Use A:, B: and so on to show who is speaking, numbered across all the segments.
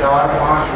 A: 4-5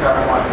A: 4-5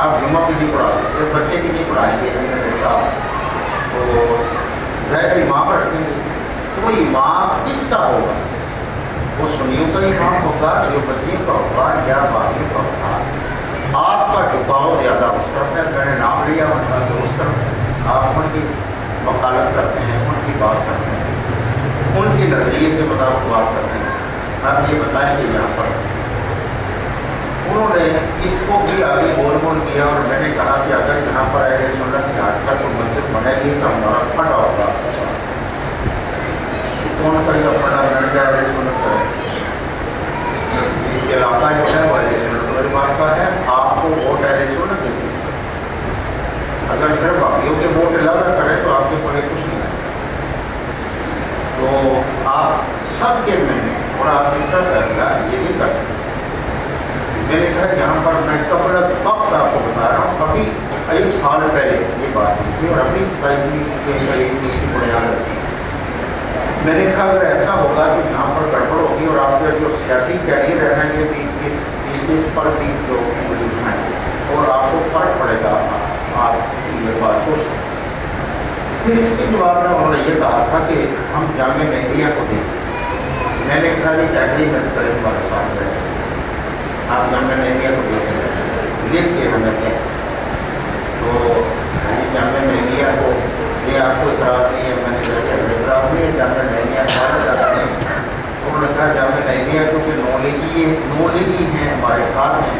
A: آپ جمعہ بھی نہیں پڑھا سکتے، بچے بھی نہیں پڑھائیں گے صاحب، تو ظاہر امام رکھیں گے، تو وہ امام کس کا ہوگا؟ وہ سنیوں کا امام ہوگا، دیوبندیوں کا ہوگا یا باقیوں کا ہوگا؟ آپ کا جھکاؤ زیادہ اس طرف ہے، میں نے نام لیا ورنہ تو اس طرف ہے، آپ ان کی وکالت کرتے ہیں، ان کی بات کرتے ہیں، ان کے نظریے کے مطابق بات کرتے ہیں۔ آپ یہ بتائیں کہ یہاں پر انہوں نے اس کو بھی آگے بول کیا، اور میں نے کہا کہ اگر یہاں پر اہل سنت سے ہٹ کر کوئی مسجد بنے گی تو ہمارا پھٹا ہوگا، کون کرے گا پھٹا؟ بن جائے اہل سنت کا یہ علاقہ جو ہے وہ اہل سنت والجماعت کا ہے، آپ کو ووٹ اہل سنت دیتی ہے، اگر صرف باقیوں کے ووٹ الگ کریں تو آپ کے پڑے کچھ نہیں ہے، تو آپ سب کے میں اور آپ اس طرح فیصلہ یہ نہیں کر سکتے۔ میں نے کہا یہاں پر میں قبل از وقت آپ کو بتا رہا ہوں، ابھی 1 سال پہلے یہ بات ہوئی تھی اور ابھی 27ویں کے قریب اس کی بنیاد رکھی۔ میں نے کہا اگر ایسا ہوگا کہ یہاں پر گڑبڑ ہوگی اور آپ کا جو سیاسی کیریئر ہے یہ بھی اس پر بھی جو انگلی اٹھائیں گے اور آپ کو فرق پڑے گا، آپ یہ بات سوچ لیں۔ پھر اس کے جواب میں انہوں نے یہ کہا تھا کہ ہم جامعہ مہدیہ کو دیں۔ میں نے کہا یہ ایگریمنٹ کریں ہمارے ساتھ رہے، آپ جامعہ مہدیہ کو لکھ کے ہمیں دیں، تو جامعہ مہدیہ کو دیں، آپ کو اعتراض نہیں ہے؟ میں نے کہا اعتراض نہیں ہے، جامعہ مہدیہ ہمارا جاتا ہے۔ انہوں نے کہا جامعہ مہدیہ کیونکہ نو لیگی ہیں ہمارے ساتھ ہیں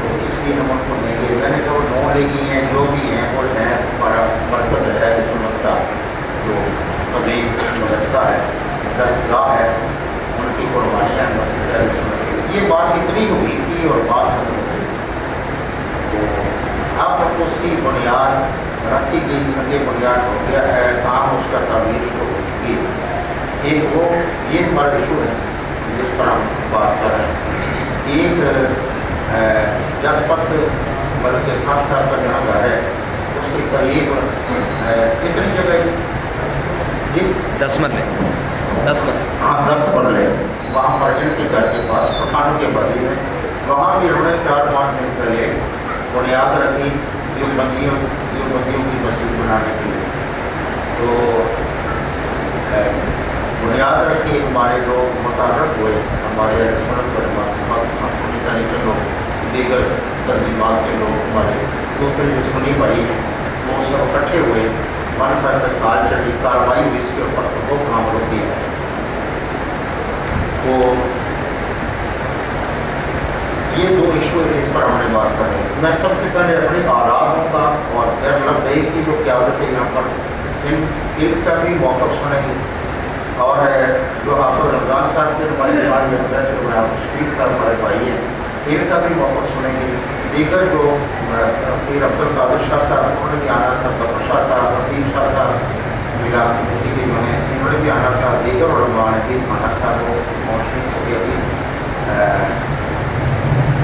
A: تو اس لیے ہم ان کو دیں گے۔ میں نے کہا وہ 9 لیگی ہیں جو بھی ہیں وہ ہیں ہمارا مرکز ہے سنت کا جو عظیم مدرسہ ہے، درسگاہ ہے، ان کی قربانیاں مسجد ہے سنت کی۔ یہ بات اتنی ہوئی تھی اور بات ختم ہو گئی، تو اب اس کی بنیاد رکھی گئی، سنگ بنیاد ہو گیا ہے، کام اس کا تعمیر شروع ہو چکی ہے۔ ایک وہ یہ ہمارا ایشو ہے جس پر ہم بات کر رہے ہیں، ایک جسپت بلکہ خان صاحب کا جہاں گھر ہے اس کے قریب کتنی جگہ جی
B: 10 مرلے
A: ہاں 10 مرلے وہاں پر ان کے گھر کے پاس پٹھانوں کے بڑی میں، وہاں بھی انہوں نے 4-5 دن پہلے بنیاد رکھی دیوبندیوں کی مسجد بنانے کے لیے، تو بنیاد رکھی، ہمارے لوگ متحرک ہوئے، ہمارے سنت والجماعت پاکستان سنی تحریک کے لوگ، دیگر تنظیمات کے لوگ، ہمارے دوسرے جو سنی بھائی ہیں وہ سب اکٹھے ہوئے، من پر کال چلی، کارروائی ہوئی اس کے اوپر، تو وہ کام رک گیا۔ تو یہ 2 ایشو ہے جس پر ہم نے بات کریں۔ میں سب سے پہلے اپنی آرائیوں کا اور غیر لبیک کی جو قیادت ہے یہاں پر ان کا بھی موقف سنیں گے، اور جو آپ کو رمضان صاحب کے ہمارے شفیق صاحب ہمارے بھائی ہیں ان کا بھی موقف سنیں گے، دیگر جو پیر عبد القادر شاہ صاحب انہوں نے بھی آنا تھا، ظفر شاہ صاحب، حکیم شاہ صاحب میرا مفتی کے جو ہیں انہوں نے بھی آنا تھا، دیگر علماء نے بھی آنا تھا، وہ موسمی سے بھی ابھی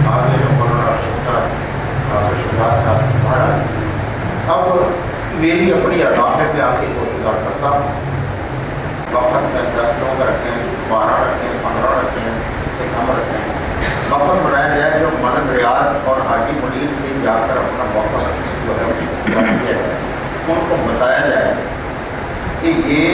A: آگے جو مولانا شہزاد صاحب باہر آئے۔ اب میری اپنی علاقے میں آ کے انتظار کرتا ہوں، وقت میں 10 لوگ رکھیں، 12 رکھیں، 15 رکھیں، اس سے کم رکھیں، وقت بنایا جائے جو ملک ریاض اور حاجی منیر سے جا کر اپنا موقع رکھنے جو ہے اس کو کیا کیا جائے، ان کو بتایا جائے کہ یہ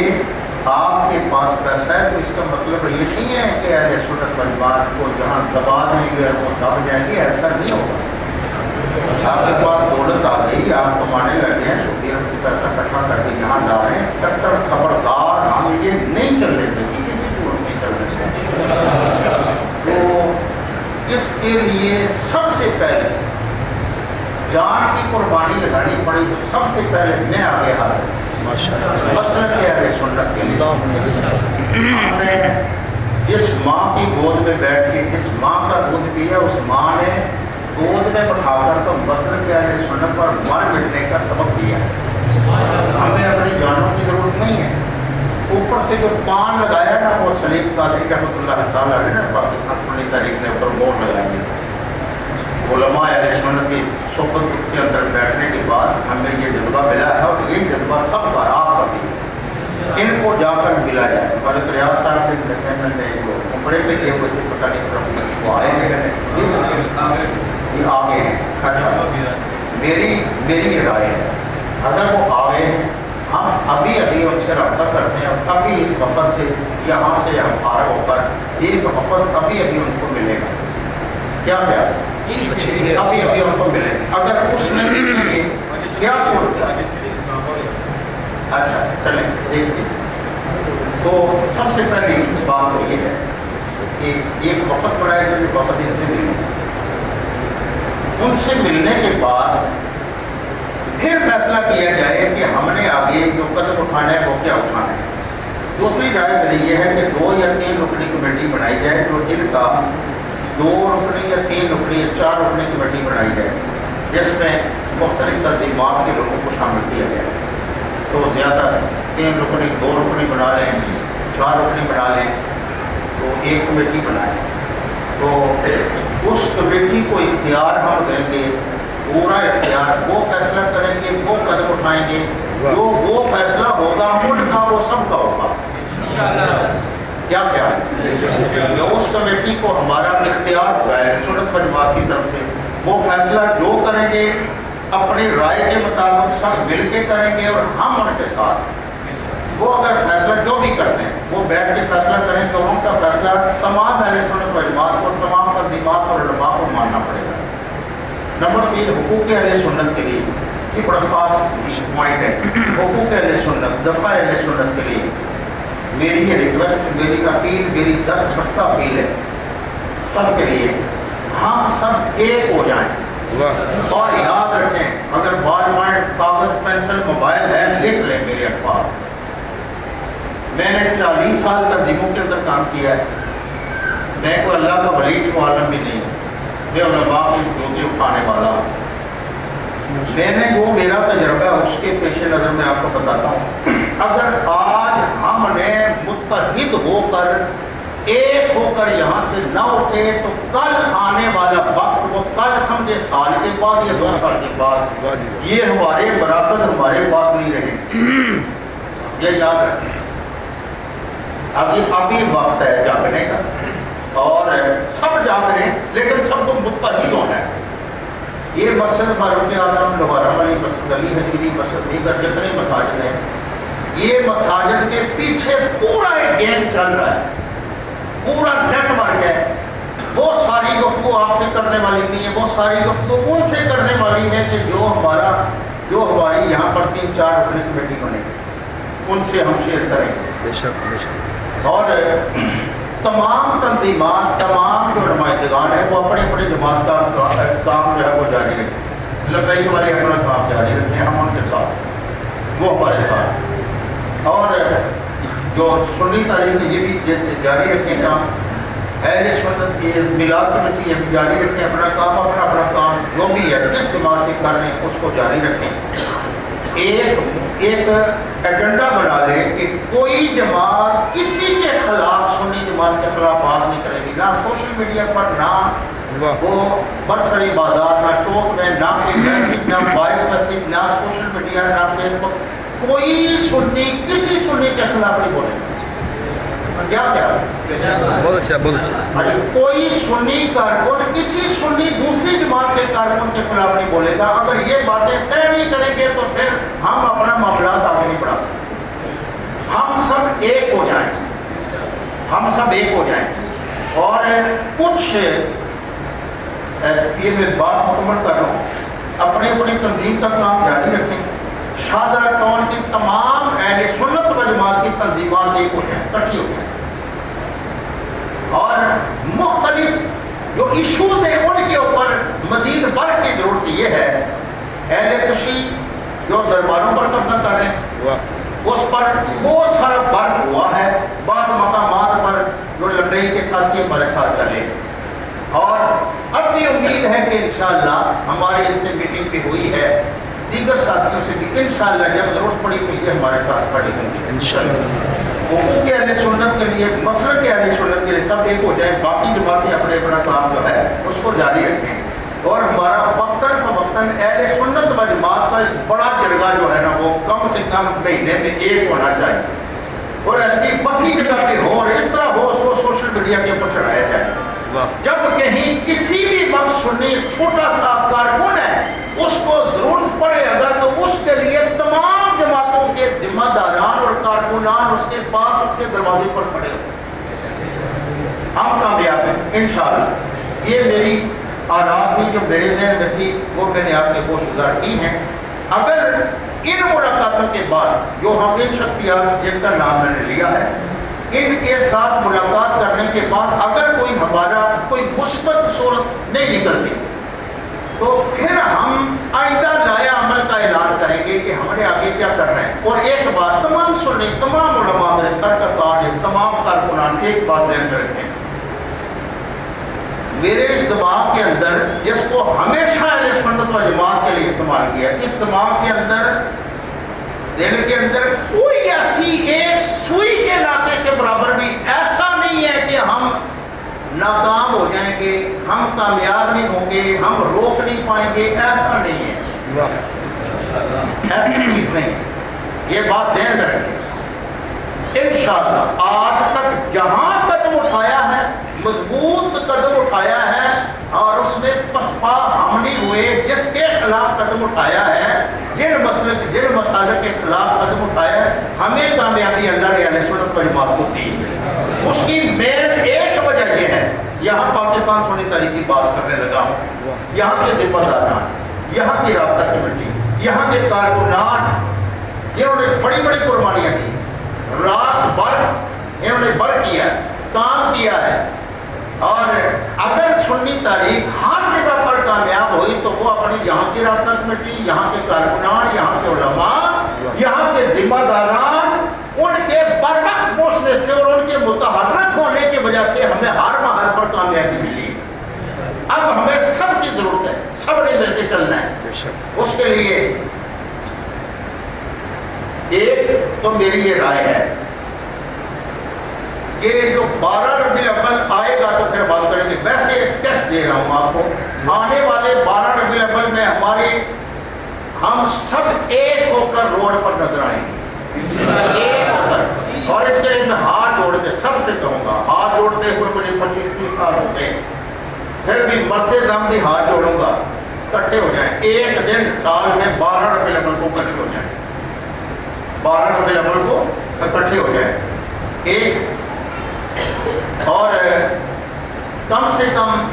A: آپ کے پاس پیسہ ہے تو اس کا مطلب یہ نہیں ہے کہ اہل سنت والجماعت کو جہاں دبا دیں گے وہ دب جائیں گے، ایسا نہیں ہوگا۔ آپ کے پاس دولت آ گئی، آپ کمانے لگے ہیں تو دیر سے پیسہ اکٹھا کر کے یہاں ڈالیں، ڈاکٹر خبردار ہم یہ نہیں چلنے دیں گے، کسی صورت نہیں چلنے دیں گے۔ تو اس کے لیے سب سے پہلے جان کی قربانی لگانی پڑی، تو سب سے پہلے میں آگے آ رہا ہوں مسلک کے اہل سنت کے لیے۔ ہم نے جس ماں کی گود میں بیٹھ کے جس ماں کا دودھ پیا، اس ماں نے گود میں بٹھا کر تو مسلک کے اہل سنت پر مر مٹنے کا سبب دیا ہے۔ ہمیں اپنی جانوں کی ضرورت نہیں ہے، اوپر سے جو پان لگایا نا وہ سلیم قادری رحمۃ اللہ تعالیٰ نے نا پاکستان سنی تحریک نے اوپر بورڈ لگائی ہے، علماء اہل سنت کی صحبت کے اندر بیٹھنے کے بعد ہمیں یہ جذبہ ملا ہے، اور یہ جذبہ سب کا آپ کا بھی ہے، ان کو جا کر ملا جائے۔ ملک ریاض صاحب کے کہنے میں جو عمرے کے لیے وہ پتہ نہیں وہ آئے ہیں، یہ آگے ہیں۔ اچھا میری رائے ہے اگر وہ آئے ہیں ہم ابھی ان سے رابطہ کرتے ہیں اور ابھی اس وفد سے یہاں سے ہم فارغ ہو کر ایک وفد ابھی ان کو ملے گا. کیا ابھی ان کو ملے گا. اگر اس میں دیکھیں گے کیا صورت ہے. اچھا چلیں دیکھتے ہیں. تو سب سے پہلی بات تو یہ ہے کہ ایک وفد بنائے گا جو وفد ان سے ملے گا. ان سے ملنے کے بعد پھر فیصلہ کیا جائے کہ ہم نے آگے جو قدم اٹھانا ہے وہ کیا اٹھانا ہے. دوسری رائے میری یہ ہے کہ 2 یا 3 رکنی کمیٹی بنائی جائے جو ان کا 2 رکنی یا 3 رکنی یا 4 رکنی کمیٹی بنائی جائے جس میں مختلف تنظیمات کے لوگوں کو شامل کیا جائے. تو زیادہ 3 رکنی 2 رکنی بنا لیں 4 رکنی بنا لیں تو ایک کمیٹی بنائیں. تو اس کمیٹی کو اختیار ہم دیں گے پورا اختیار. وہ فیصلہ کریں گے وہ قدم اٹھائیں گے جو وہ فیصلہ ہوگا ان کا وہ سب کا ہوگا. کیا خیال ہے؟ تو اس کمیٹی کو ہمارا اختیار ہوگا سنت و جماعت کی طرف سے. وہ فیصلہ جو کریں گے اپنی رائے کے مطابق سب مل کے کریں گے اور ہم ان کے ساتھ. وہ اگر فیصلہ جو بھی کرتے ہیں وہ بیٹھ کے فیصلہ کریں تو ان کا فیصلہ تمام اہل سنت و جماعت اور تمام تنظیمات اور علماء کو ماننا پڑے گا. نمبر 3 حقوق اہل سنت کے لیے یہ بڑا خاص پوائنٹ ہے. حقوق اہل سنت دفاع اہل سنت کے لیے میری یہ ریکویسٹ میری اپیل میری دستبستہ اپیل ہے سب کے لیے ہم سب ایک ہو جائیں. اور یاد رکھیں اگر بال پوائنٹ کاغذ پینسل موبائل ہے لکھ لیں میرے اخبار. میں نے 40 سال تنظیموں کے اندر کام کیا ہے. میں کوئی اللہ کا ولی کی عالم بھی نہیں ہوں. میں علماء کی ڈیوٹی اٹھانے والا ہوں. میں نے جو میرا تجربہ ہے اس کے پیش نظر میں آپ کو بتاتا ہوں. اگر آج ہم نے متحد ہو کر ایک ہو کر یہاں سے نہ اٹھے تو کل آنے والا وقت وہ کل سمجھے سال کے بعد یا 2 سال کے بعد یہ ہمارے مراکز ہمارے پاس نہیں رہے. یہ یاد رکھیں. ابھی وقت ہے جاگنے کا اور سب جاگ رہے ہیں لیکن سب کو متحد ہونا ہے. یہ مسجد فاروق اعظم لوہارا والی مسجد علی حجویری مسجد دیگر جتنے مساجد ہیں یہ مساجد کے پیچھے پورا ایک گیم چل رہا ہے. پورا نیٹ ورک ہے. وہ ساری گفتگو آپ سے کرنے والی نہیں ہے. وہ ساری گفتگو ان سے کرنے والی ہے کہ جو ہماری یہاں پر 3-4 رکنی کمیٹی بنے گی ان سے ہم شیئر کریں گے.
B: بے شک بے شک.
A: اور تمام تنظیمات تمام جو نمائندگان ہیں وہ اپنے اپنے جماعت کا کام جو ہے وہ جاری رکھیں. لبیک والے اپنا کام جاری رکھیں ہم ان کے ساتھ وہ ہمارے ساتھ. اور جو سنی تاریخ یہ بھی جاری رکھیں کام. اہل سنت کی میلاد کمیٹی یہ بھی جاری رکھیں اپنا کام جو بھی ہے جس جماعت سے کر رہے ہیں اس کو جاری رکھیں. ایک ایجنڈا بنا لیں کہ کوئی جماعت کسی کے خلاف سنی جماعت کے خلاف بات نہیں کرے گی. نہ سوشل میڈیا پر نہ وہ برسری بازار نہ چوک میں نہ کوئی میسیج نہ وائس میسیج نہ سوشل میڈیا نہ فیس بک. کوئی سنی کسی سنی کے خلاف نہیں بولے گا. کیا
B: بہت اچھا بہت اچھا.
A: کوئی سنی کارکن کسی سنی دوسری جماعت کے کارکن کے خلاف نہیں بولے گا. اگر یہ باتیں طے نہیں کریں گے تو پھر ہم اپنا معاملات آگے نہیں بڑھا سکتے. ہم سب ایک ہو جائیں اور کچھ یہ میں بات مکمل کر رہا ہوں. اپنی تنظیم کا کام جاری رکھیں. شاہدرہ ٹاؤن کی تمام اہل سنت و جماعت کی تنظیمات ایک ہو جائیں اکٹھی ہو جائیں اور مختلف جو ایشوز ہیں ان کے اوپر مزید ورک کی ضرورت یہ ہے. اہل تشیع جو درباروں پر قبضہ کر رہے ہیں اس پر بہت سارا ورک ہوا ہے. بعض مقامات پر جو لبئی کے ساتھی ہمارے ساتھ چلے اور اب بھی امید ہے کہ انشاءاللہ ہماری ان سے میٹنگ بھی ہوئی ہے. دیگر ساتھیوں سے بھی انشاءاللہ جب ضرورت پڑی تو یہ ہمارے ساتھ کھڑے ہوں گے انشاءاللہ. حقوق کے اہل سنت کے لیے مسلک کے اہل سنت کے لیے سب ایک ہو جائیں. باقی جماعتیں اپنے اپنا کام جو ہے اس کو جاری رکھیں اور ہمارا وقتاً فوقتاً اہل سنت و جماعت کا ایک بڑا جرگہ جو ہے نا وہ کم سے کم مہینے میں ایک ہونا چاہیے اور ایسی بسی جگہ پہ ہو اور اس طرح ہو اس کو سوشل میڈیا کے اوپر چڑھایا جائے. جب کہیں کسی بھی وقت سنی ایک چھوٹا سا کارکن ہے اس کو ضرورت پڑے اگر تو اس کے لیے تمام جماعتوں کے ذمہ داران اور کارکنان اس کے پاس اس کے دروازے پر کھڑے ہوں، ہم کامیاب ہیں انشاءاللہ۔ یہ میری آراء تھی جو میرے ذہن میں تھی، وہ میں نے آپ کے گوش گزار کی ہیں۔ اگر ان ملاقاتوں کے بعد جو ہم ان شخصیات جن کا نام میں نے لیا ہے، ان کے ساتھ ملاقات کرنے کے بعد اگر کوئی ہمارا کوئی مثبت صورت نہیں نکلتی تو پھر ہم آئندہ نیا عمل کا اعلان کریں گے کہ ہم نے آگے کیا کرنا ہے۔ اور ایک بات تمام سنی، تمام علماء میرے سر کا تاج ہے، تمام کارکنان، ایک بات ذہن میں رکھیں، میرے اس دماغ کے اندر جس کو ہمیشہ اہل سنت و جماعت کے لیے استعمال کیا، اس دماغ کے اندر دل کے اندر کوئی ایسی ایک سوئی کے ناطے کے برابر بھی ایسا نہیں ہے کہ ہم ناکام ہو جائیں گے، ہم کامیاب نہیں ہوں گے، ہم روک نہیں پائیں گے، ایسا نہیں ہے، ایسی چیز نہیں ہے۔ یہ بات ذہن میں رکھیں۔ انشاءاللہ آج تک جہاں قدم اٹھایا ہے، مضبوط قدم اٹھایا ہے، اور اس میں پسپا ہم نہیں ہوئے، جس کے خلاف قدم اٹھایا ہے، جن مسائل کے خلاف قدم اٹھایا ہے، ہمیں کامیابی اللہ نے اہل سنت و جماعت کو دی۔ اس کی مین ایک وجہ یہ ہے، یہاں پاکستان سنی تحریک کی بات کرنے لگا ہوں، یہاں کے ذمہ داران، یہاں کی رابطہ کمیٹی، یہاں کے کارکنان، جنہوں نے بڑی بڑی قربانیاں دی، رات بھر انہوں نے بر کیا ہے، کام کیا ہے، اور اگر سنی تاریخ ہر جگہ پر کامیاب ہوئی تو وہ اپنی یہاں کی رابطہ کمیٹی، یہاں کے کارکنان، یہاں کے علماء، یہاں کے ذمہ داران، ان کے برکت پہنچنے سے اور ان کے متحرک ہونے کی وجہ سے ہمیں ہر محل پر کامیابی ملی۔ اب ہمیں سب کی ضرورت ہے، سب نے مل کے چلنا ہے۔ اس کے لیے ایک تو میری یہ رائے ہے کہ جو 12 ربیع الاول آئے گا تو پھر بات کریں گے، ویسے اسکیچ دے رہا ہوں آپ کو، آنے والے 12 ربیع الاول میں ہم سب ایک ہو کر روڈ پر نظر آئیں گے، ایک ہو کر۔ اور اس کے لیے میں ہاتھ جوڑ کے سب سے کہوں گا، ہاتھ جوڑتے ہوئے مجھے 25-30 سال ہو گئے، پھر بھی مرتے دم بھی ہاتھ جوڑوں گا، کٹھے ہو جائیں ایک دن سال میں 12 ربیع الاول کو کٹھے ہو جائیں، 12 ربیع الاول کو اکٹھے ہو جائیں ایک، اور کم سے کم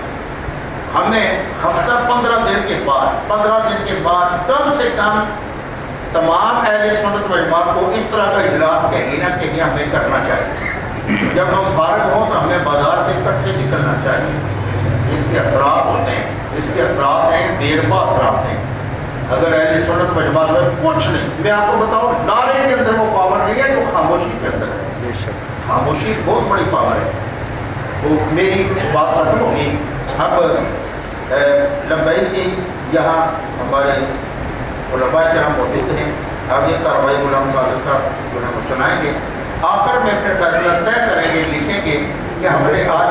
A: ہمیں ہفتہ 15 دن کے بعد کم سے کم تمام اہل سنت و جماعت کو اس طرح کا اجلاس کہیں نہ کہیں ہمیں کرنا چاہیے۔ جب ہم فارغ ہوں تو ہمیں بازار سے اکٹھے نکلنا چاہیے۔ اس کے اثرات ہوتے ہیں، اس کے اثرات ہیں، دیر پا اثرات ہیں۔ اگر اہل سنت و جماعت میں کچھ نہیں، میں آپ کو بتاؤں نعرے کے اندر وہ پاور نہیں ہے جو خاموشی کے اندر ہے۔ خاموشی بہت بڑی پاور ہے۔ تو میری بات ختم ہوگی، اب لبیک کی یہاں ہمارے علماء کرام موجود ہیں، اب یہ کارروائی غلام قادر صاحب جو ہے وہ چلائیں گے، آخر میں پھر فیصلہ طے کریں گے، لکھیں گے کہ ہم نے آج